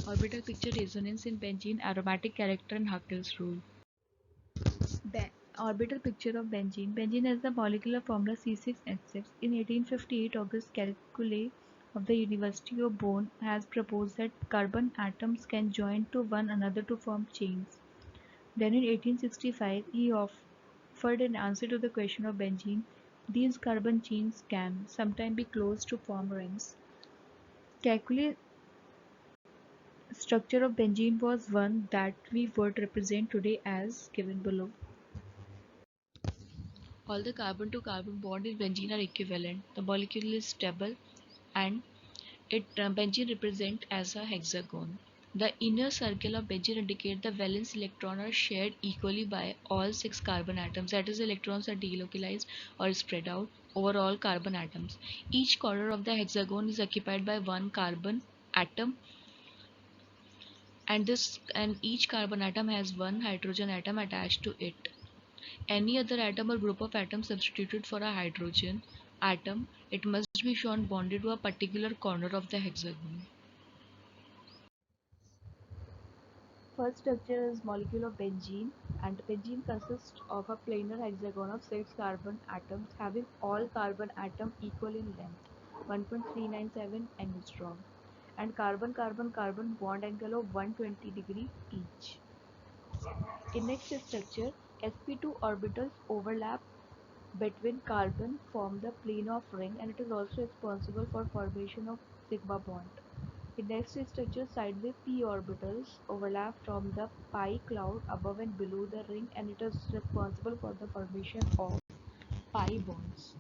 Orbital picture resonance in benzene, aromatic character and Huckel's rule. Be- Orbital picture of benzene. Benzene has the molecular formula C6H6. In 1858, August Calculi of the University of Bonn has proposed that carbon atoms can join to one another to form chains. Then in 1865, he offered an answer to the question of benzene. These carbon chains can sometimes be closed to form rings. Calculi structure of benzene was one that we would represent today as given below. All the carbon-to-carbon bonds in benzene are equivalent. The molecule is stable and benzene represents as a hexagon. The inner circle of benzene indicates the valence electrons are shared equally by all six carbon atoms. That is, electrons are delocalized or spread out over all carbon atoms. Each corner of the hexagon is occupied by one carbon atom, and each carbon atom has one hydrogen atom attached to it. Any other atom or group of atoms substituted for a hydrogen atom, it must be shown bonded to a particular corner of the hexagon. First structure is molecule of benzene, and benzene consists of a planar hexagon of 6 carbon atoms having all carbon atom equal in length, 1.397 angstrom, and carbon-carbon-carbon bond angle of 120 degree each. In next structure, sp2 orbitals overlap between carbon form the plane of ring, and it is also responsible for formation of sigma bond. The next structure, sideways p orbitals overlap from the pi cloud above and below the ring, and it is responsible for the formation of pi bonds.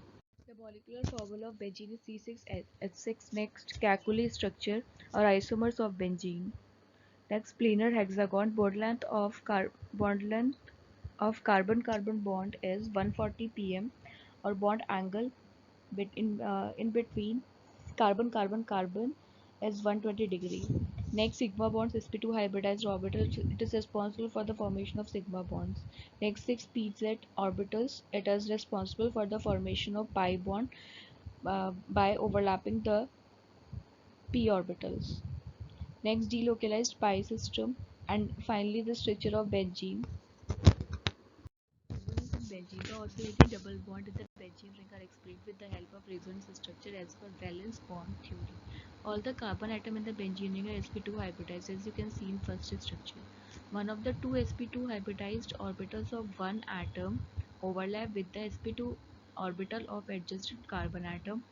The molecular formula of benzene is C6H6. Next, Calculi structure or isomers of benzene. Next, planar hexagon. Bond length of carbon-carbon bond is 140 pm, or bond angle in between carbon-carbon-carbon is 120 degree. Next, sigma bonds sp2 hybridized orbitals. It is responsible for the formation of sigma bonds. Next, 6 pz orbitals. It is responsible for the formation of pi bond by overlapping the p orbitals. Next, delocalized pi system, and finally the structure of benzene. Resonance in benzene. The oscillating double bond in the benzene ring are explained with the help of resonance structure as per valence bond theory. All the carbon atom in the benzene ring are sp2 hybridized, as you can see in first structure. One of the two sp2 hybridized orbitals of one atom overlap with the sp2 orbital of adjacent carbon atom,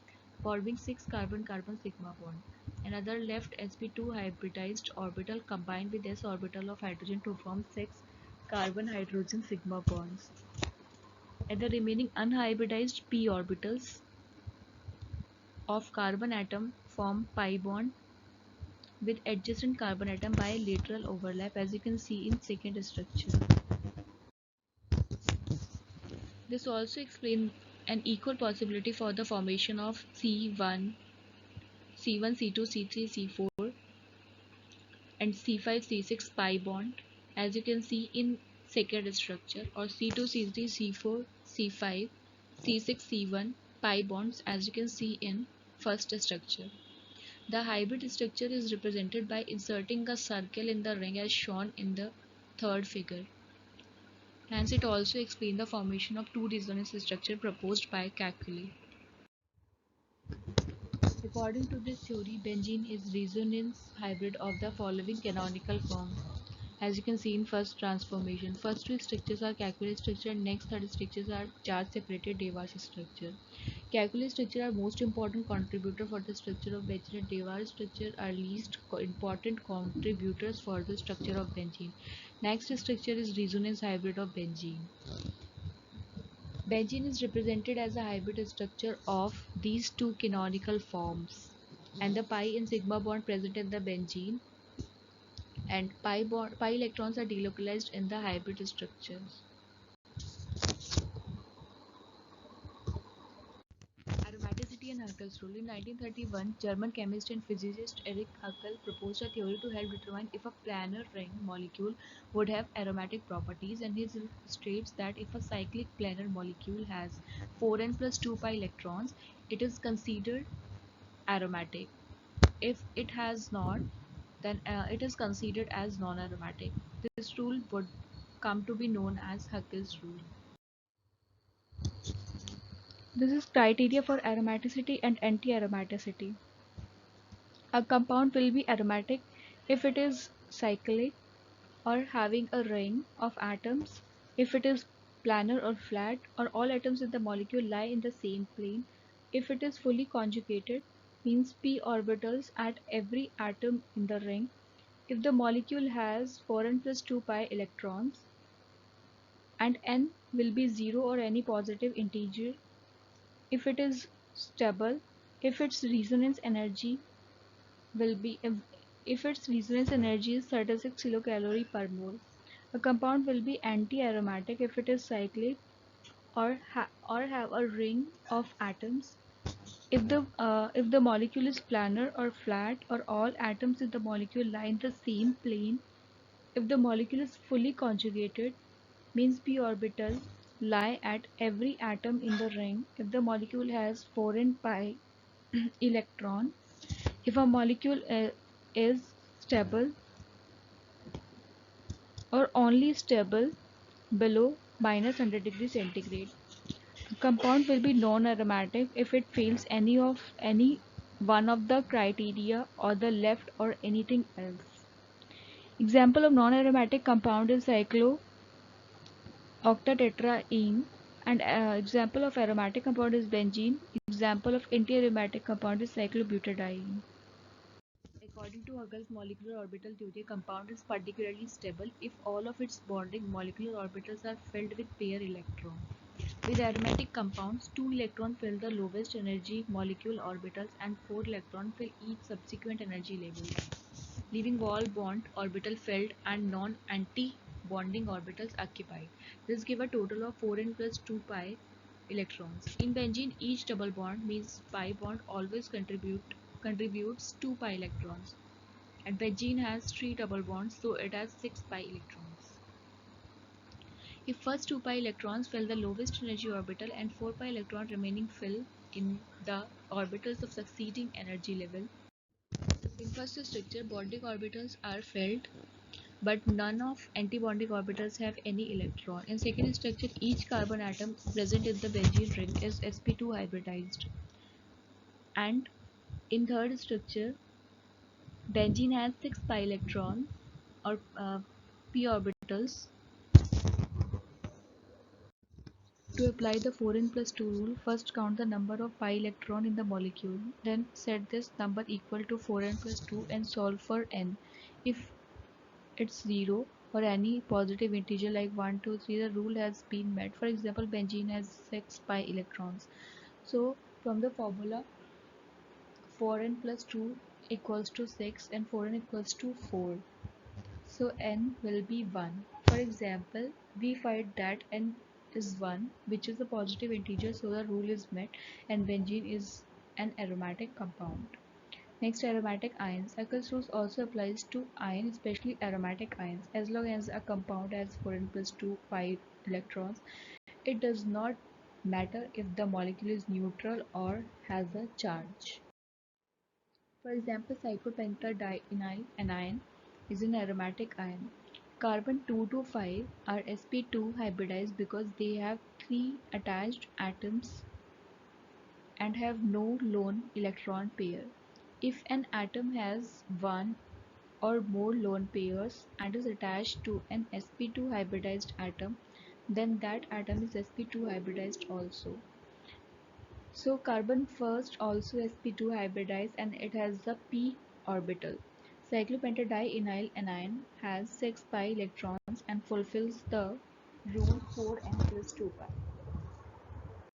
forming 6 carbon-carbon sigma bond. Another left sp2 hybridized orbital combined with s orbital of hydrogen to form 6 carbon-hydrogen sigma bonds, and the remaining unhybridized p orbitals of carbon atom form pi bond with adjacent carbon atom by lateral overlap, as you can see in second structure. This also explains an equal possibility for the formation of C1, C2, C3, C4 and C5, C6 pi bond, as you can see in second structure, or C2, C3, C4, C5, C6, C1 pi bonds, as you can see in first structure. The hybrid structure is represented by inserting a circle in the ring as shown in the third figure. Hence, it also explains the formation of two resonance structure proposed by Calculi. According to this theory, benzene is resonance hybrid of the following canonical form. As you can see in first transformation, first two structures are Calculi structure, and next third structures are charge separated Dewars structure. Calculi structure are most important contributor for the structure of benzene, and Dewars structure are least important contributors for the structure of benzene. Next structure is resonance hybrid of benzene. Benzene is represented as a hybrid structure of these two canonical forms, and the pi and sigma bond present in the benzene and pi electrons are delocalized in the hybrid structures. Aromaticity and Huckel's rule. In 1931, German chemist and physicist Erich Huckel proposed a theory to help determine if a planar ring molecule would have aromatic properties, and he states that if a cyclic planar molecule has 4n plus 2 pi electrons, it is considered aromatic. If it has not, then it is considered as non-aromatic. This rule would come to be known as Huckel's rule. This is criteria for aromaticity and anti-aromaticity. A compound will be aromatic if it is cyclic or having a ring of atoms, if it is planar or flat, or all atoms in the molecule lie in the same plane, if it is fully conjugated, means p orbitals at every atom in the ring, if the molecule has 4n plus 2 pi electrons, and n will be 0 or any positive integer, if it is stable, if its resonance energy will be if its resonance energy is 36 kilocalorie per mole. A compound will be anti-aromatic if it is cyclic or have a ring of atoms. If the molecule is planar or flat, or all atoms in the molecule lie in the same plane, if the molecule is fully conjugated, means p orbital lie at every atom in the ring, if the molecule has 4n pi electron, if a molecule is stable or only stable below minus 100 degrees centigrade. A compound will be non-aromatic if it fails any one of the criteria or the left or anything else. Example of non-aromatic compound is cyclooctatetraene, and example of aromatic compound is benzene. Example of anti-aromatic compound is cyclobutadiene. According to Huckel's molecular orbital theory, a compound is particularly stable if all of its bonding molecular orbitals are filled with pair electrons. With aromatic compounds, 2 electrons fill the lowest energy molecule orbitals and 4 electrons fill each subsequent energy level, leaving all bond orbital filled and non-anti-bonding orbitals occupied. This gives a total of 4n plus 2 pi electrons. In benzene, each double bond means pi bond always contributes 2 pi electrons, and benzene has 3 double bonds, so it has 6 pi electrons. If first 2 pi electrons fill the lowest energy orbital and 4 pi electrons remaining fill in the orbitals of succeeding energy level. In first structure, bonding orbitals are filled, but none of antibonding orbitals have any electron. In second structure, each carbon atom present in the benzene ring is sp2 hybridized. And in third structure, benzene has 6 pi electrons or p orbitals. To apply the 4n plus 2 rule, first count the number of pi electron in the molecule, then set this number equal to 4n plus 2 and solve for n. If it's 0 or any positive integer like 1, 2, 3, the rule has been met. For example, benzene has 6 pi electrons. So from the formula, 4n plus 2 equals to 6 and 4n equals to 4. So n will be 1. For example, we find that n is 1, which is a positive integer, so the rule is met and benzene is an aromatic compound. Next, aromatic ions. Huckel's rule also applies to ions, especially aromatic ions. As long as a compound has 4n plus 2 pi electrons, it does not matter if the molecule is neutral or has a charge. For example, cyclopentadienyl anion is an aromatic ion. Carbon 2 to 5 are sp2 hybridized because they have 3 attached atoms and have no lone electron pair. If an atom has one or more lone pairs and is attached to an sp2 hybridized atom, then that atom is sp2 hybridized also. So carbon first also sp2 hybridized and it has the p orbital. Cyclopentadienyl anion has 6 pi electrons and fulfills the rule 4n plus 2 pi.